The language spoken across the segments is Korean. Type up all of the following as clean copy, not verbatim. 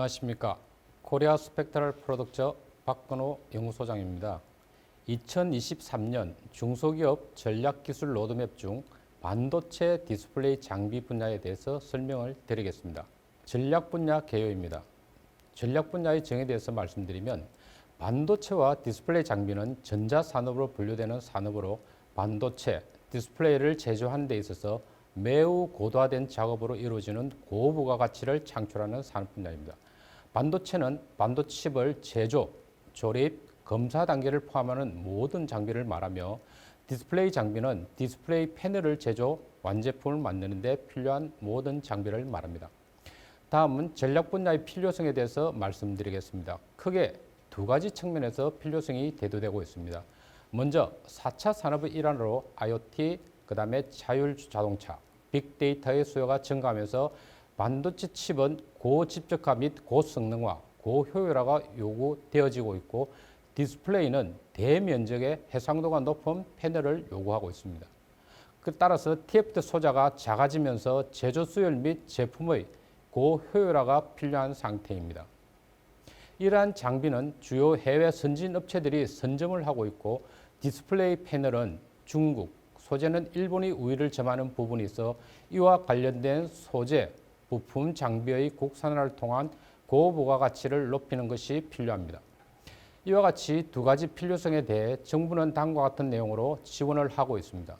안녕하십니까. 코리아 스펙트럴 프로덕처 박건호 연구소장입니다. 2023년 중소기업 전략기술 로드맵 중 반도체 디스플레이 장비 분야에 대해서 설명을 드리겠습니다. 전략 분야 개요입니다. 전략 분야의 정의에 대해서 말씀드리면 반도체와 디스플레이 장비는 전자산업으로 분류되는 산업으로 반도체, 디스플레이를 제조하는 데 있어서 매우 고도화된 작업으로 이루어지는 고부가가치를 창출하는 산업 분야입니다. 반도체는 반도체 칩을 제조, 조립, 검사 단계를 포함하는 모든 장비를 말하며 디스플레이 장비는 디스플레이 패널을 제조, 완제품을 만드는 데 필요한 모든 장비를 말합니다. 다음은 전략 분야의 필요성에 대해서 말씀드리겠습니다. 크게 두 가지 측면에서 필요성이 대두되고 있습니다. 먼저 4차 산업의 일환으로 IoT, 그 다음에 자율자동차, 빅데이터의 수요가 증가하면서 반도체 칩은 고집적화 및 고성능화, 고효율화가 요구되어지고 있고 디스플레이는 대면적의 해상도가 높은 패널을 요구하고 있습니다. 따라서 TFT 소자가 작아지면서 제조 수율 및 제품의 고효율화가 필요한 상태입니다. 이러한 장비는 주요 해외 선진 업체들이 선점을 하고 있고 디스플레이 패널은 중국, 소재는 일본이 우위를 점하는 부분이 있어 이와 관련된 소재, 부품 장비의 국산화를 통한 고부가가치를 높이는 것이 필요합니다. 이와 같이 두 가지 필요성에 대해 정부는 다음과 같은 내용으로 지원을 하고 있습니다.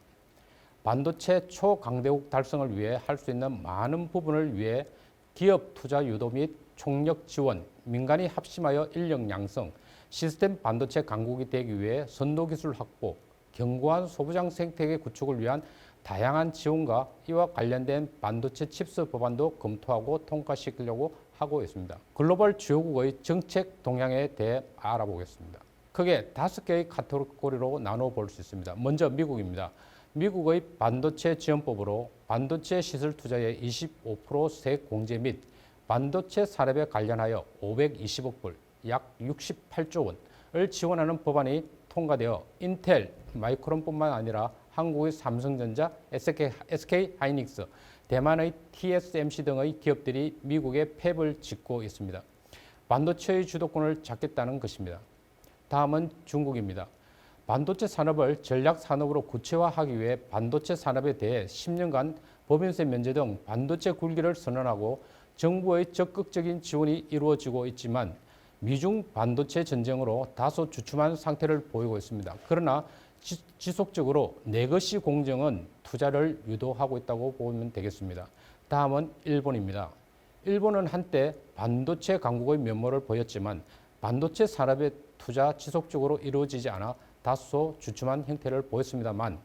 반도체 초강대국 달성을 위해 할 수 있는 많은 부분을 위해 기업 투자 유도 및 총력 지원, 민간이 합심하여 인력 양성, 시스템 반도체 강국이 되기 위해 선도기술 확보, 견고한 소부장 생태계 구축을 위한 다양한 지원과 이와 관련된 반도체 칩스 법안도 검토하고 통과시키려고 하고 있습니다. 글로벌 주요국의 정책 동향에 대해 알아보겠습니다. 크게 5개의 카테고리로 나눠 볼 수 있습니다. 먼저 미국입니다. 미국의 반도체 지원법으로 반도체 시설 투자의 25% 세액 공제 및 반도체 산업에 관련하여 520억 불, 약 68조 원을 지원하는 법안이 통과되어 인텔, 마이크론뿐만 아니라 한국의 삼성전자, SK 하이닉스, 대만의 TSMC 등의 기업들이 미국에 팹을 짓고 있습니다. 반도체의 주도권을 잡겠다는 것입니다. 다음은 중국입니다. 반도체 산업을 전략 산업으로 구체화하기 위해 반도체 산업에 대해 10년간 법인세 면제 등 반도체 굴기를 선언하고 정부의 적극적인 지원이 이루어지고 있지만 미중 반도체 전쟁으로 다소 주춤한 상태를 보이고 있습니다. 그러나 지속적으로 내 것이 공정은 투자를 유도하고 있다고 보면 되겠습니다. 다음은 일본입니다. 일본은 한때 반도체 강국의 면모를 보였지만 반도체 산업의 투자 지속적으로 이루어지지 않아 다소 주춤한 형태를 보였습니다만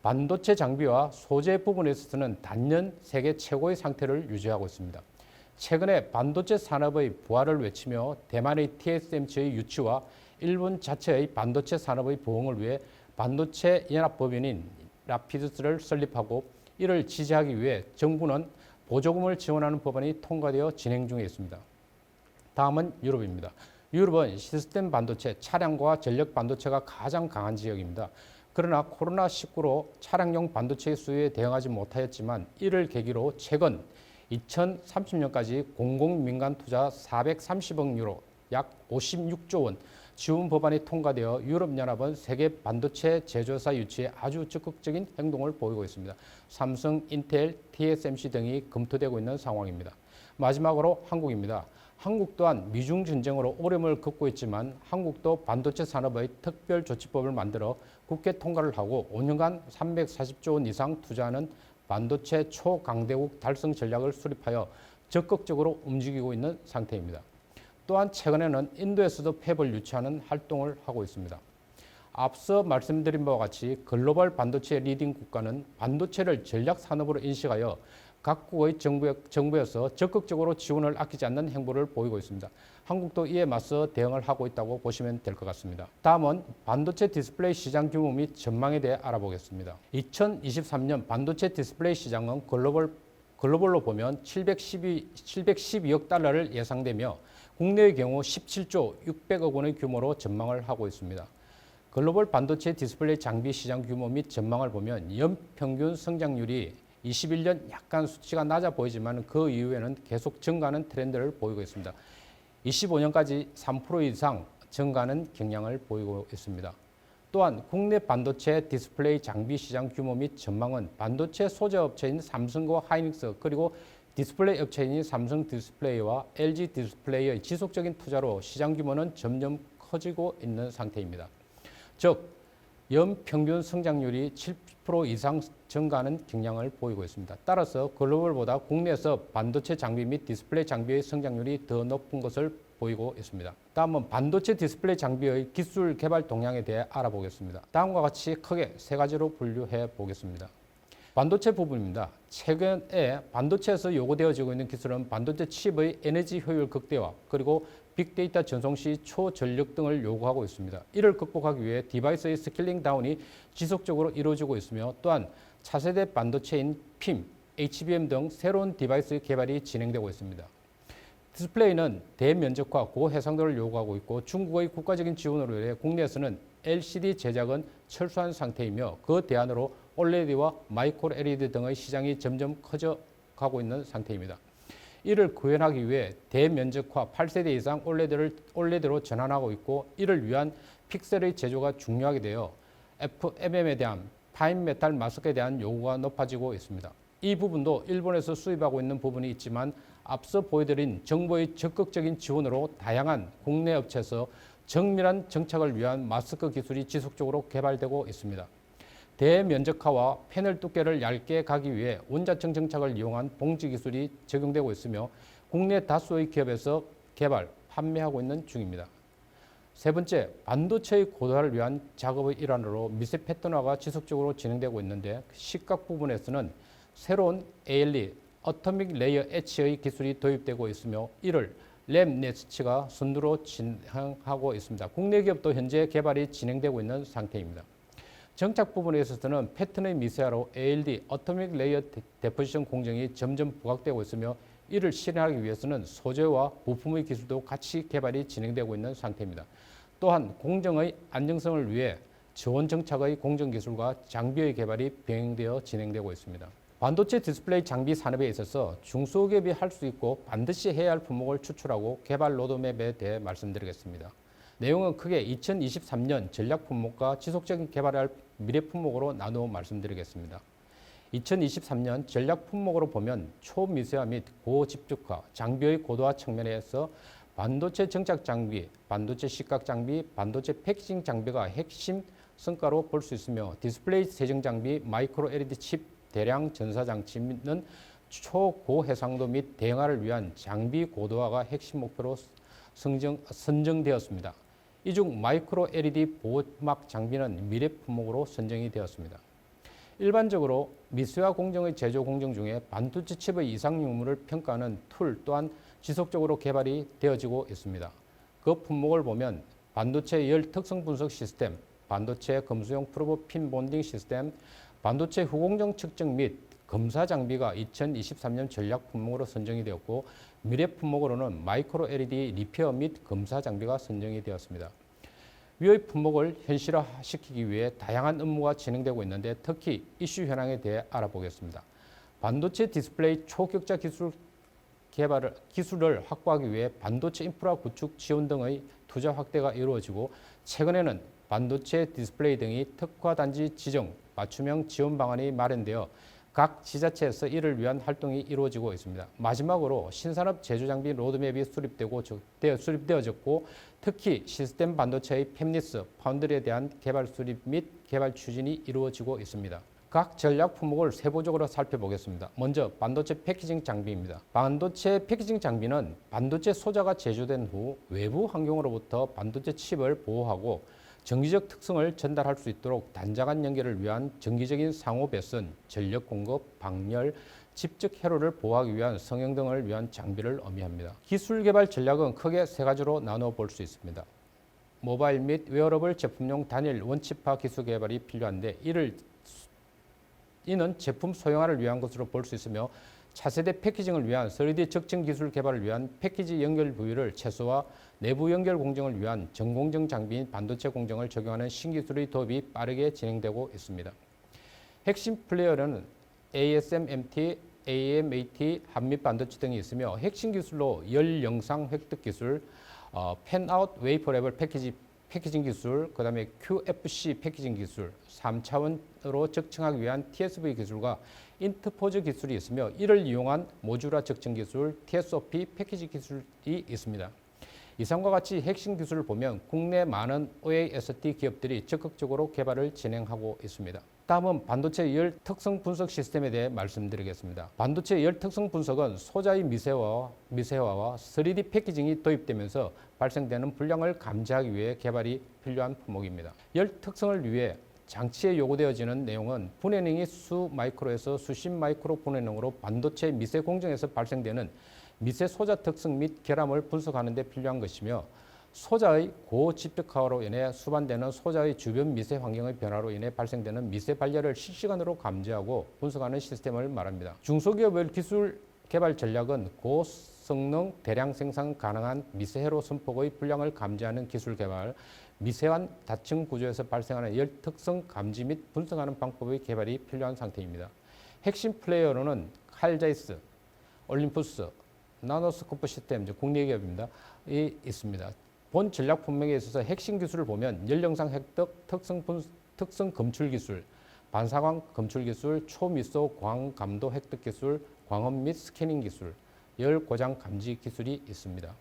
반도체 장비와 소재 부분에 있어서는 단연 세계 최고의 상태를 유지하고 있습니다. 최근에 반도체 산업의 부활을 외치며 대만의 TSMC의 유치와 일본 자체의 반도체 산업의 부흥을 위해 반도체 연합법인인 라피드스를 설립하고 이를 지지하기 위해 정부는 보조금을 지원하는 법안이 통과되어 진행 중에 있습니다. 다음은 유럽입니다. 유럽은 시스템 반도체, 차량과 전력 반도체가 가장 강한 지역입니다. 그러나 코로나19로 차량용 반도체의 수요에 대응하지 못하였지만 이를 계기로 최근 2030년까지 공공민간 투자 430억 유로, 약 56조 원 지원 법안이 통과되어 유럽연합은 세계 반도체 제조사 유치에 아주 적극적인 행동을 보이고 있습니다. 삼성, 인텔, TSMC 등이 검토되고 있는 상황입니다. 마지막으로 한국입니다. 한국 또한 미중 전쟁으로 어려움을 겪고 있지만 한국도 반도체 산업의 특별조치법을 만들어 국회 통과를 하고 5년간 340조 원 이상 투자하는 반도체 초강대국 달성 전략을 수립하여 적극적으로 움직이고 있는 상태입니다. 또한 최근에는 인도에서도 팹을 유치하는 활동을 하고 있습니다. 앞서 말씀드린 바와 같이 글로벌 반도체 리딩 국가는 반도체를 전략 산업으로 인식하여 각국의 정부에서 적극적으로 지원을 아끼지 않는 행보를 보이고 있습니다. 한국도 이에 맞서 대응을 하고 있다고 보시면 될 것 같습니다. 다음은 반도체 디스플레이 시장 규모 및 전망에 대해 알아보겠습니다. 2023년 반도체 디스플레이 시장은 글로벌로 보면 712억 달러를 예상되며 국내의 경우 17조 600억 원의 규모로 전망을 하고 있습니다. 글로벌 반도체 디스플레이 장비 시장 규모 및 전망을 보면 연평균 성장률이 21년 약간 수치가 낮아 보이지만 그 이후에는 계속 증가하는 트렌드를 보이고 있습니다. 25년까지 3% 이상 증가하는 경향을 보이고 있습니다. 또한 국내 반도체 디스플레이 장비 시장 규모 및 전망은 반도체 소재 업체인 삼성과 하이닉스 그리고 디스플레이 업체인 삼성 디스플레이와 LG 디스플레이의 지속적인 투자로 시장 규모는 점점 커지고 있는 상태입니다. 즉, 연평균 성장률이 7% 이상 증가하는 경향을 보이고 있습니다. 따라서 글로벌보다 국내에서 반도체 장비 및 디스플레이 장비의 성장률이 더 높은 것을 보이고 있습니다. 다음은 반도체 디스플레이 장비의 기술 개발 동향에 대해 알아보겠습니다. 다음과 같이 크게 세 가지로 분류해 보겠습니다. 반도체 부분입니다. 최근에 반도체에서 요구되어지고 있는 기술은 반도체 칩의 에너지 효율 극대화 그리고 빅데이터 전송 시 초전력 등을 요구하고 있습니다. 이를 극복하기 위해 디바이스의 스케일링 다운이 지속적으로 이루어지고 있으며 또한 차세대 반도체인 PIM, HBM 등 새로운 디바이스 개발이 진행되고 있습니다. 디스플레이는 대면적과 고해상도를 요구하고 있고 중국의 국가적인 지원으로 인해 국내에서는 LCD 제작은 철수한 상태이며 그 대안으로 OLED와 마이크로 LED 등의 시장이 점점 커져가고 있는 상태입니다. 이를 구현하기 위해 대면적화 8세대 이상 OLED로 전환하고 있고 이를 위한 픽셀의 제조가 중요하게 되어 FMM에 대한 파인 메탈 마스크에 대한 요구가 높아지고 있습니다. 이 부분도 일본에서 수입하고 있는 부분이 있지만 앞서 보여드린 정부의 적극적인 지원으로 다양한 국내 업체에서 정밀한 정착을 위한 마스크 기술이 지속적으로 개발되고 있습니다. 대면적화와 패널 두께를 얇게 가기 위해 원자층 정착을 이용한 봉지 기술이 적용되고 있으며 국내 다수의 기업에서 개발, 판매하고 있는 중입니다. 세 번째, 반도체의 고도화를 위한 작업의 일환으로 미세 패턴화가 지속적으로 진행되고 있는데 시각 부분에서는 새로운 ALE, 어토믹 레이어 etch의 기술이 도입되고 있으며 이를 램네스치가 선두로 진행하고 있습니다. 국내 기업도 현재 개발이 진행되고 있는 상태입니다. 정착 부분에 있어서는 패턴의 미세화로 ALD, 어토믹 레이어 데포지션 공정이 점점 부각되고 있으며 이를 실현하기 위해서는 소재와 부품의 기술도 같이 개발이 진행되고 있는 상태입니다. 또한 공정의 안정성을 위해 저온 정착의 공정 기술과 장비의 개발이 병행되어 진행되고 있습니다. 반도체 디스플레이 장비 산업에 있어서 중소기업이 할 수 있고 반드시 해야 할 품목을 추출하고 개발 로드맵에 대해 말씀드리겠습니다. 내용은 크게 2023년 전략 품목과 지속적인 개발을 할 미래 품목으로 나누어 말씀드리겠습니다. 2023년 전략 품목으로 보면 초미세화 및 고집적화, 장비의 고도화 측면에서 반도체 정착 장비, 반도체 시각 장비, 반도체 패키징 장비가 핵심 성과로 볼 수 있으며 디스플레이 세정 장비, 마이크로 LED 칩, 대량 전사 장치는 초고해상도 및 대응화를 위한 장비 고도화가 핵심 목표로 선정되었습니다. 이 중 마이크로 LED 보호막 장비는 미래 품목으로 선정이 되었습니다. 일반적으로 미세화 공정의 제조 공정 중에 반도체 칩의 이상 유무를 평가하는 툴 또한 지속적으로 개발이 되어지고 있습니다. 그 품목을 보면 반도체 열 특성 분석 시스템, 반도체 검수용 프로브 핀 본딩 시스템, 반도체 후공정 측정 및 검사 장비가 2023년 전략 품목으로 선정이 되었고 미래 품목으로는 마이크로 LED 리페어 및 검사 장비가 선정이 되었습니다. 위의 품목을 현실화시키기 위해 다양한 업무가 진행되고 있는데 특히 이슈 현황에 대해 알아보겠습니다. 반도체 디스플레이 초격자 기술을 확보하기 위해 반도체 인프라 구축 지원 등의 투자 확대가 이루어지고 최근에는 반도체 디스플레이 등이 특화단지 지정, 맞춤형 지원 방안이 마련되어 각 지자체에서 이를 위한 활동이 이루어지고 있습니다. 마지막으로 신산업 제조장비 로드맵이 수립되어졌고 특히 시스템 반도체의 팹리스, 파운드리에 대한 개발 수립 및 개발 추진이 이루어지고 있습니다. 각 전략 품목을 세부적으로 살펴보겠습니다. 먼저 반도체 패키징 장비입니다. 반도체 패키징 장비는 반도체 소자가 제조된 후 외부 환경으로부터 반도체 칩을 보호하고 정기적 특성을 전달할 수 있도록 단자간 연결을 위한 정기적인 상호 배선, 전력 공급, 방열, 집적 회로를 보호하기 위한 성형 등을 위한 장비를 의미합니다. 기술 개발 전략은 크게 세 가지로 나누어 볼 수 있습니다. 모바일 및 웨어러블 제품용 단일 원칩화 기술 개발이 필요한데 이는 제품 소형화를 위한 것으로 볼 수 있으며 차세대 패키징을 위한 3D 적층 기술 개발을 위한 패키지 연결 부위를 최소화, 내부 연결 공정을 위한 전공정 장비인 반도체 공정을 적용하는 신기술의 도입이 빠르게 진행되고 있습니다. 핵심 플레이어는 ASMPT, AMAT, 한빛반도체 등이 있으며 핵심 기술로 열 영상 획득 기술, 팬아웃 웨이퍼 레벨 패키징 기술, 그 다음에 QFC 패키징 기술, 3차원으로 적층하기 위한 TSV 기술과 인터포즈 기술이 있으며 이를 이용한 모듈화 적층 기술, TSOP 패키지 기술이 있습니다. 이상과 같이 핵심 기술을 보면 국내 많은 OAST 기업들이 적극적으로 개발을 진행하고 있습니다. 다음은 반도체 열 특성 분석 시스템에 대해 말씀드리겠습니다. 반도체 열 특성 분석은 소자의 미세화와 3D 패키징이 도입되면서 발생되는 불량을 감지하기 위해 개발이 필요한 품목입니다. 열 특성을 위해 장치에 요구되어지는 내용은 분해능이 수 마이크로에서 수십 마이크로 분해능으로 반도체 미세 공정에서 발생되는 미세 소자 특성 및 결함을 분석하는 데 필요한 것이며 소자의 고집적화로 인해 수반되는 소자의 주변 미세 환경의 변화로 인해 발생되는 미세 발열을 실시간으로 감지하고 분석하는 시스템을 말합니다. 중소기업의 기술 개발 전략은 고성능 대량 생산 가능한 미세회로 선폭의 불량을 감지하는 기술 개발, 미세한 다층 구조에서 발생하는 열 특성 감지 및 분석하는 방법의 개발이 필요한 상태입니다. 핵심 플레이어로는 칼자이스, 올림푸스, 나노스코프 시스템, 국내 기업입니다. 이 있습니다. 본 전략 품목에 있어서 핵심 기술을 보면 열영상 획득, 특성 검출 기술, 반사광 검출 기술, 초미소 광 감도 획득 기술, 광원 및 스캐닝 기술, 열 고장 감지 기술이 있습니다.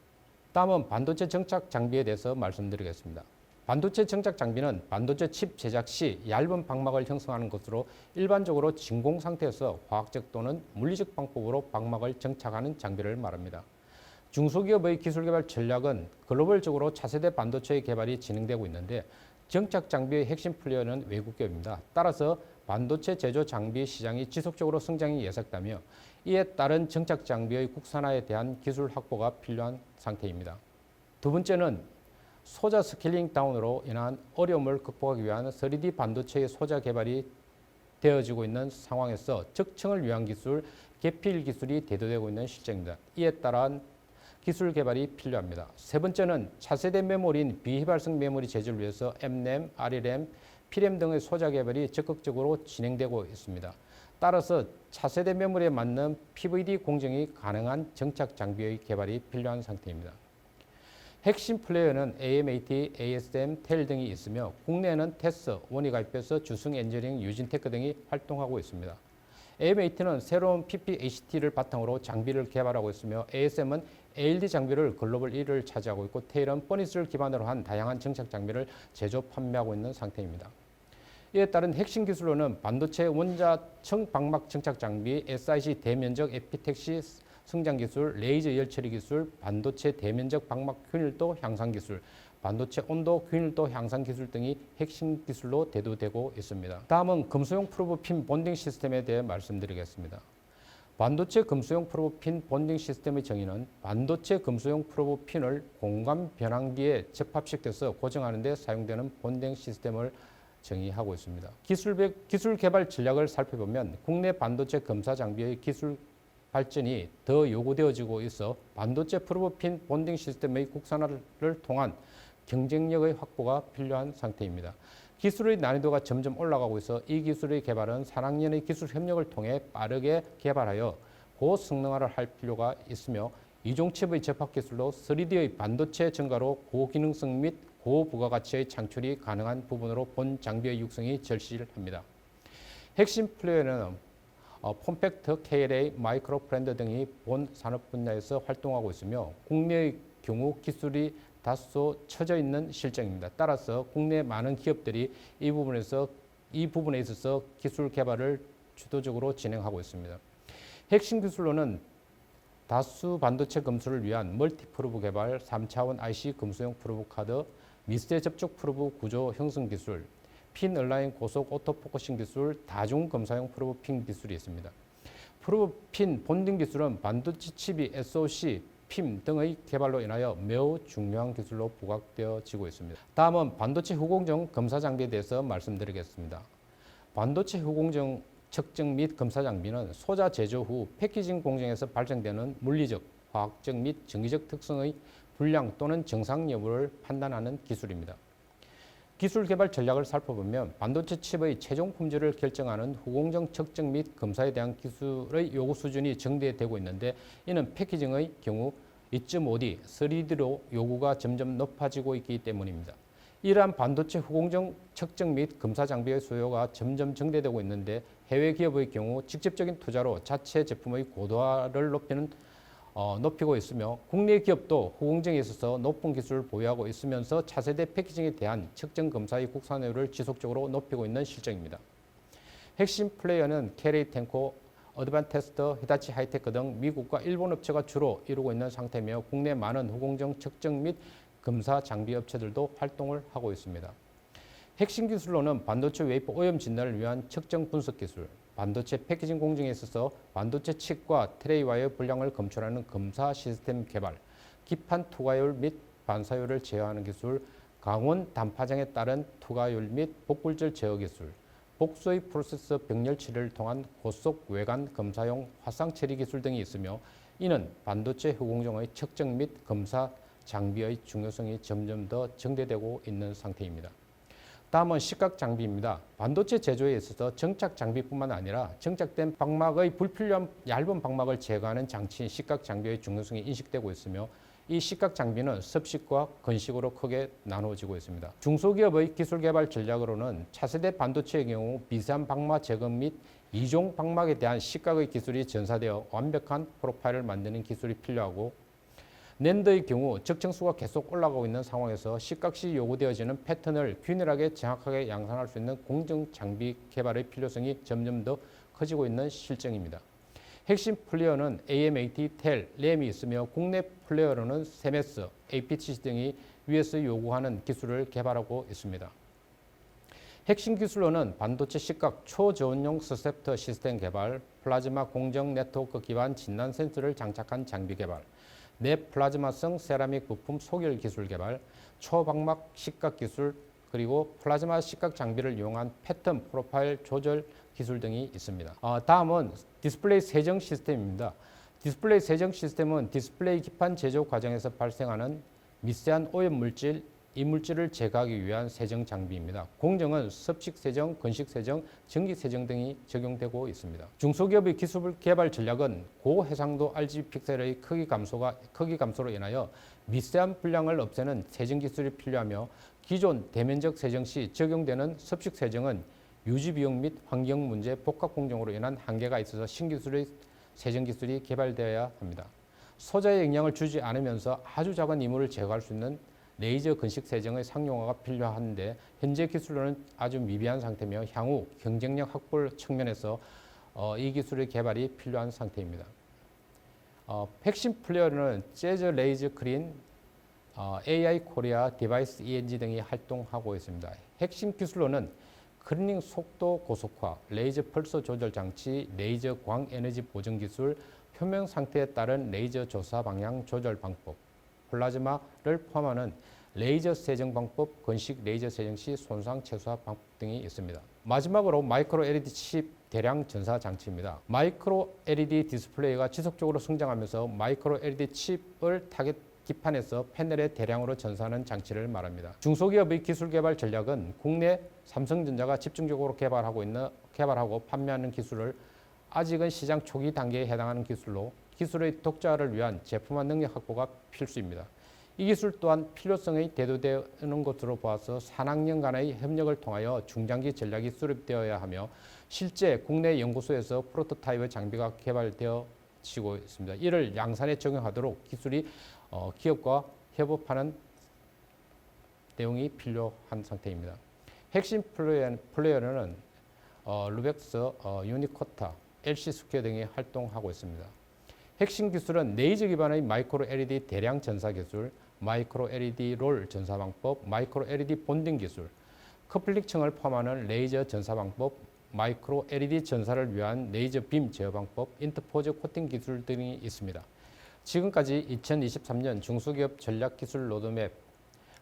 다음은 반도체 정착 장비에 대해서 말씀드리겠습니다. 반도체 정착 장비는 반도체 칩 제작 시 얇은 방막을 형성하는 것으로 일반적으로 진공 상태에서 화학적 또는 물리적 방법으로 방막을 정착하는 장비를 말합니다. 중소기업의 기술개발 전략은 글로벌적으로 차세대 반도체의 개발이 진행되고 있는데 정착 장비의 핵심 플레이어는 외국 기업입니다. 따라서 반도체 제조 장비 시장이 지속적으로 성장이 예상되며 이에 따른 정착 장비의 국산화에 대한 기술 확보가 필요한 상태입니다. 두 번째는 소자 스케일링 다운으로 인한 어려움을 극복하기 위한 3D 반도체의 소자 개발이 되어지고 있는 상황에서 적층을 위한 기술, 계필 기술이 대두되고 있는 실정입니다. 이에 따른 기술 개발이 필요합니다. 세 번째는 차세대 메모리인 비휘발성 메모리 제조를 위해서 MRAM, RRAM, PRAM 등의 소자 개발이 적극적으로 진행되고 있습니다. 따라서 차세대 메모리에 맞는 PVD 공정이 가능한 정착 장비의 개발이 필요한 상태입니다. 핵심 플레이어는 AMAT, ASM, 텔 등이 있으며 국내에는 테스, 원이 가입해서 주승 엔지니어링, 유진테크 등이 활동하고 있습니다. AMAT는 새로운 PPHT를 바탕으로 장비를 개발하고 있으며 ASM은 ALD 장비를 글로벌 1위를 차지하고 있고 텔은 퍼니스를 기반으로 한 다양한 정착 장비를 제조, 판매하고 있는 상태입니다. 이에 따른 핵심 기술로는 반도체 원자층 방막 정착 장비, SiC 대면적 에피택시 성장 기술, 레이저 열 처리 기술, 반도체 대면적 방막 균일도 향상 기술, 반도체 온도 균일도 향상 기술 등이 핵심 기술로 대두되고 있습니다. 다음은 금수용 프로브 핀 본딩 시스템에 대해 말씀드리겠습니다. 반도체 금수용 프로브 핀 본딩 시스템의 정의는 반도체 금수용 프로브 핀을 공간 변환기에 접합시켜서 고정하는 데 사용되는 본딩 시스템을 정의하고 있습니다. 기술 개발 전략을 살펴보면 국내 반도체 검사 장비의 기술 발전이 더 요구되어지고 있어 반도체 프로브핀 본딩 시스템의 국산화를 통한 경쟁력의 확보가 필요한 상태입니다. 기술의 난이도가 점점 올라가고 있어 이 기술의 개발은 산학년의 기술 협력을 통해 빠르게 개발하여 고성능화를 할 필요가 있으며 이종칩의 접합 기술로 3D의 반도체 증가로 고기능성 및 고부가가치의 창출이 가능한 부분으로 본 장비의 육성이 절실합니다. 핵심 플레이어는 폼팩트, KLA, 마이크로 프렌드 등이 본 산업 분야에서 활동하고 있으며 국내의 경우 기술이 다소 처져 있는 실정입니다. 따라서 국내 많은 기업들이 이 부분에 있어서 기술 개발을 주도적으로 진행하고 있습니다. 핵심 기술로는 다수 반도체 검수를 위한 멀티 프로브 개발, 3차원 IC 금수용 프로브 카드, 미세 접촉 프로브 구조 형성 기술, 핀 얼라인 고속 오토포커싱 기술, 다중 검사용 프로브 핀 기술이 있습니다. 프로브 핀 본딩 기술은 반도체 칩이 SOC, 핌 등의 개발로 인하여 매우 중요한 기술로 부각되어지고 있습니다. 다음은 반도체 후공정 검사 장비에 대해서 말씀드리겠습니다. 반도체 후공정 측정 및 검사 장비는 소자 제조 후 패키징 공정에서 발생되는 물리적, 화학적 및 전기적 특성의 불량 또는 정상 여부를 판단하는 기술입니다. 기술 개발 전략을 살펴보면 반도체 칩의 최종 품질을 결정하는 후공정 측정 및 검사에 대한 기술의 요구 수준이 정대되고 있는데, 이는 패키징의 경우 2.5D, 3D로 요구가 점점 높아지고 있기 때문입니다. 이러한 반도체 후공정 측정 및 검사 장비의 수요가 점점 증대되고 있는데, 해외 기업의 경우 직접적인 투자로 자체 제품의 고도화를 높이고 있으며, 국내 기업도 후공정에 있어서 높은 기술을 보유하고 있으면서 차세대 패키징에 대한 측정 검사의 국산화율을 지속적으로 높이고 있는 실정입니다. 핵심 플레이어는 KLA 탱코, 어드밴테스트, 히타치 하이테크 등 미국과 일본 업체가 주로 이루고 있는 상태며, 국내 많은 후공정 측정 및 검사 장비 업체들도 활동을 하고 있습니다. 핵심 기술로는 반도체 웨이퍼 오염 진단을 위한 측정 분석 기술, 반도체 패키징 공정에 있어서 반도체 칩과 트레이와의 분량을 검출하는 검사 시스템 개발, 기판 투과율 및 반사율을 제어하는 기술, 강원 단파장에 따른 투과율 및 복굴절 제어 기술, 복수의 프로세서 병렬 처리를 통한 고속 외관 검사용 화상 처리 기술 등이 있으며, 이는 반도체 후공정의 측정 및 검사 장비의 중요성이 점점 더 증대되고 있는 상태입니다. 다음은 식각 장비입니다. 반도체 제조에 있어서 정착 장비뿐만 아니라 정착된 방막의 불필요한 얇은 방막을 제거하는 장치인 식각 장비의 중요성이 인식되고 있으며, 이 식각 장비는 습식과 건식으로 크게 나누어지고 있습니다. 중소기업의 기술 개발 전략으로는 차세대 반도체의 경우 미세한 방막 제거 및 이종 방막에 대한 식각의 기술이 전사되어 완벽한 프로파일을 만드는 기술이 필요하고, 낸드의 경우 적층수가 계속 올라가고 있는 상황에서 식각 시 요구되어지는 패턴을 균일하게 정확하게 양산할 수 있는 공정 장비 개발의 필요성이 점점 더 커지고 있는 실정입니다. 핵심 플레이어는 AMAT, 텔, 램이 있으며, 국내 플레이어로는 세메스, APTC 등이 위에서 요구하는 기술을 개발하고 있습니다. 핵심 기술로는 반도체 식각 초저온용 서셉터 시스템 개발, 플라즈마 공정 네트워크 기반 진단 센서를 장착한 장비 개발, 내플라즈마성 세라믹 부품 소결 기술 개발, 초방막 식각 기술, 그리고 플라즈마 식각 장비를 이용한 패턴 프로파일 조절 기술 등이 있습니다. 다음은 디스플레이 세정 시스템입니다. 디스플레이 세정 시스템은 디스플레이 기판 제조 과정에서 발생하는 미세한 오염 물질, 이물질을 제거하기 위한 세정 장비입니다. 공정은 습식 세정, 건식 세정, 전기 세정 등이 적용되고 있습니다. 중소기업의 기술 개발 전략은 고해상도 RGB 픽셀의 크기 감소로 인하여 미세한 분량을 없애는 세정 기술이 필요하며, 기존 대면적 세정 시 적용되는 습식 세정은 유지 비용 및 환경 문제, 복합 공정으로 인한 한계가 있어서 신기술의 세정 기술이 개발되어야 합니다. 소자에 영향을 주지 않으면서 아주 작은 이물을 제거할 수 있는 레이저 건식 세정의 상용화가 필요한데, 현재 기술로는 아주 미비한 상태며 향후 경쟁력 확보 측면에서 이 기술의 개발이 필요한 상태입니다. 핵심 플레이어는 재즈 레이저 크린, AI 코리아, 디바이스 ENG 등이 활동하고 있습니다. 핵심 기술로는 클리닝 속도 고속화, 레이저 펄서 조절 장치, 레이저 광 에너지 보정 기술, 표면 상태에 따른 레이저 조사 방향 조절 방법, 플라즈마를 포함하는 레이저 세정 방법, 건식 레이저 세정 시 손상 최소화 방법 등이 있습니다. 마지막으로 마이크로 LED 칩 대량 전사 장치입니다. 마이크로 LED 디스플레이가 지속적으로 성장하면서 마이크로 LED 칩을 타겟 기판에서 패널에 대량으로 전사하는 장치를 말합니다. 중소기업의 기술 개발 전략은 국내 삼성전자가 집중적으로 개발하고 판매하는 기술을 아직은 시장 초기 단계에 해당하는 기술로, 기술의 독자화를 위한 제품화 능력 확보가 필수입니다. 이 기술 또한 필요성이 대두되는 것으로 보아서 산학연 간의 협력을 통하여 중장기 전략이 수립되어야 하며, 실제 국내 연구소에서 프로토타입의 장비가 개발되어지고 있습니다. 이를 양산에 적용하도록 기술이 기업과 협업하는 내용이 필요한 상태입니다. 핵심 플레이어는 루벡스, 유니코타, LC스퀘어 등이 활동하고 있습니다. 핵심 기술은 레이저 기반의 마이크로 LED 대량 전사 기술, 마이크로 LED 롤 전사 방법, 마이크로 LED 본딩 기술, 커플링층을 포함하는 레이저 전사 방법, 마이크로 LED 전사를 위한 레이저 빔 제어 방법, 인터포저 코팅 기술 등이 있습니다. 지금까지 2023년 중소기업 전략기술 로드맵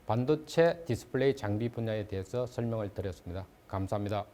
반도체 디스플레이 장비 분야에 대해서 설명을 드렸습니다. 감사합니다.